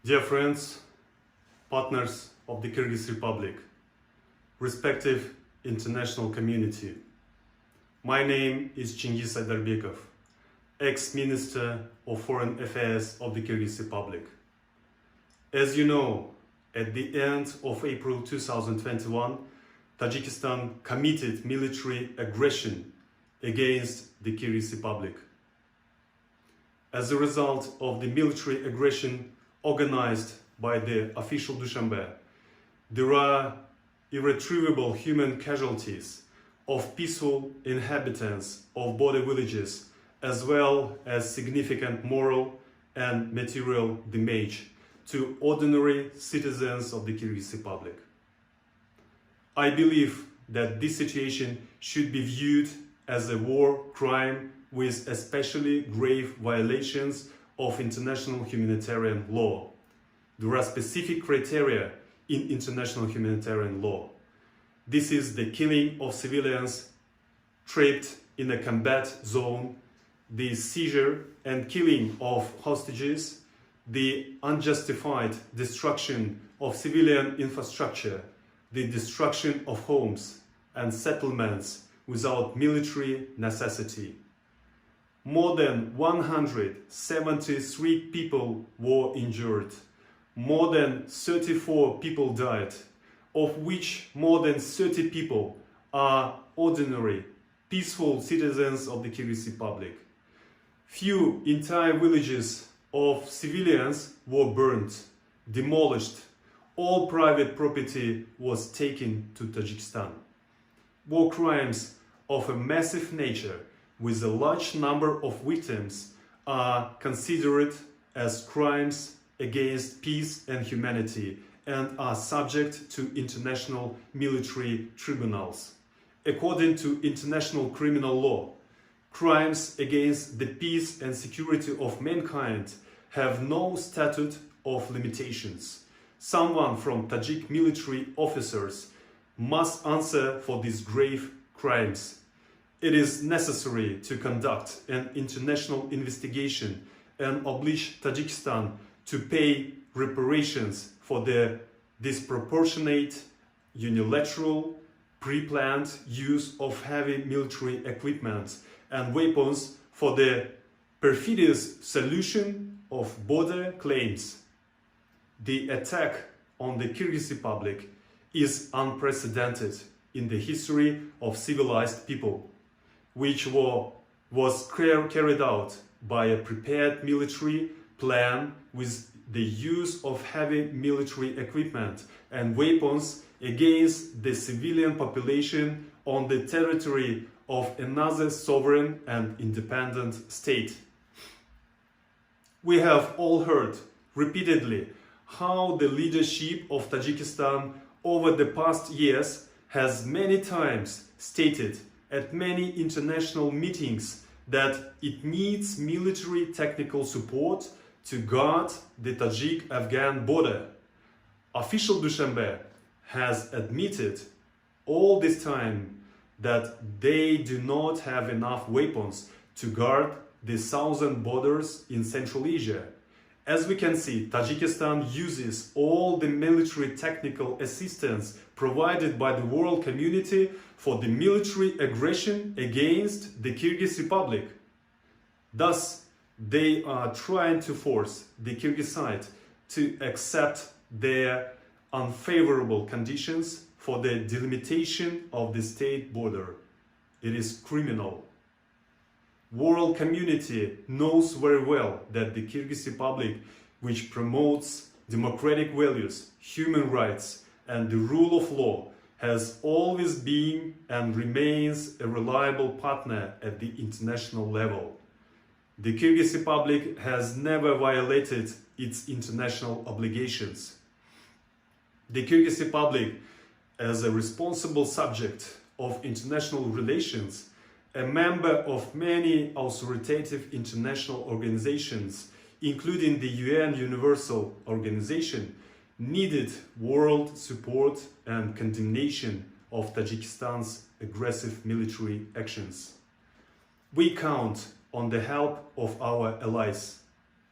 Dear friends, partners of the Kyrgyz Republic, respective international community, my name is Chingiz Aidarbekov, ex-Minister of Foreign Affairs of the Kyrgyz Republic. As you know, at the end of April 2021, Tajikistan committed military aggression against the Kyrgyz Republic. As a result of the military aggression organized by the official Dushanbe, there are irretrievable human casualties of peaceful inhabitants of border villages, as well as significant moral and material damage to ordinary citizens of the Kyrgyz Republic. I believe that this situation should be viewed as a war crime with especially grave violations of international humanitarian law. There are specific criteria in international humanitarian law. This is the killing of civilians trapped in a combat zone, the seizure and killing of hostages, the unjustified destruction of civilian infrastructure, the destruction of homes and settlements without military necessity. More than 173 people were injured. More than 34 people died, of which more than 30 people are ordinary, peaceful citizens of the Kyrgyz Republic. Few entire villages of civilians were burnt, demolished. All private property was taken to Tajikistan. War crimes of a massive nature with a large number of victims are considered as crimes against peace and humanity and are subject to international military tribunals. According to international criminal law, crimes against the peace and security of mankind have no statute of limitations. Someone from Tajik military officers must answer for these grave crimes. It is necessary to conduct an international investigation and oblige Tajikistan to pay reparations for the disproportionate, unilateral, pre-planned use of heavy military equipment and weapons for the perfidious solution of border claims. The attack on the Kyrgyz Republic is unprecedented in the history of civilized people, which was carried out by a prepared military plan with the use of heavy military equipment and weapons against the civilian population on the territory of another sovereign and independent state. We have all heard repeatedly how the leadership of Tajikistan over the past years has many times stated at many international meetings that it needs military technical support to guard the Tajik-Afghan border. Official Dushanbe has admitted all this time that they do not have enough weapons to guard the southern borders in Central Asia. As we can see, Tajikistan uses all the military technical assistance provided by the world community for the military aggression against the Kyrgyz Republic. Thus, they are trying to force the Kyrgyz side to accept their unfavorable conditions for the delimitation of the state border. It is criminal. World community knows very well that the Kyrgyz Republic, which promotes democratic values, human rights, and the rule of law, has always been and remains a reliable partner at the international level. The Kyrgyz Republic has never violated its international obligations. The Kyrgyz Republic, as a responsible subject of international relations, a member of many authoritative international organizations, including the UN Universal Organization, needed world support and condemnation of Tajikistan's aggressive military actions. We count on the help of our allies,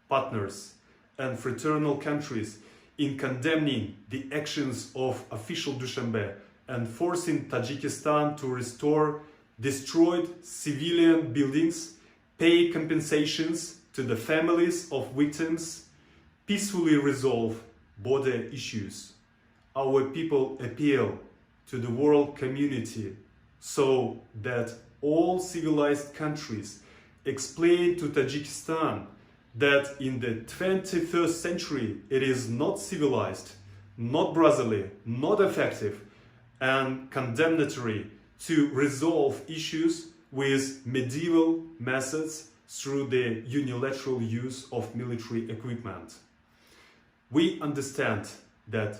partners, and fraternal countries in condemning the actions of official Dushanbe and forcing Tajikistan to restore destroyed civilian buildings, pay compensations to the families of victims, peacefully resolve border issues. Our people appeal to the world community so that all civilized countries explain to Tajikistan that in the 21st century it is not civilized, not brotherly, not effective, and condemnatory to resolve issues with medieval methods through the unilateral use of military equipment. We understand that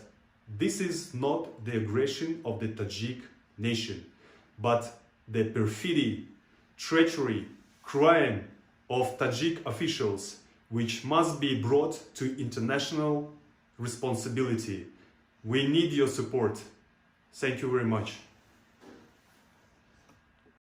this is not the aggression of the Tajik nation, but the perfidy, treachery, crime of Tajik officials, which must be brought to international responsibility. We need your support. Thank you very much.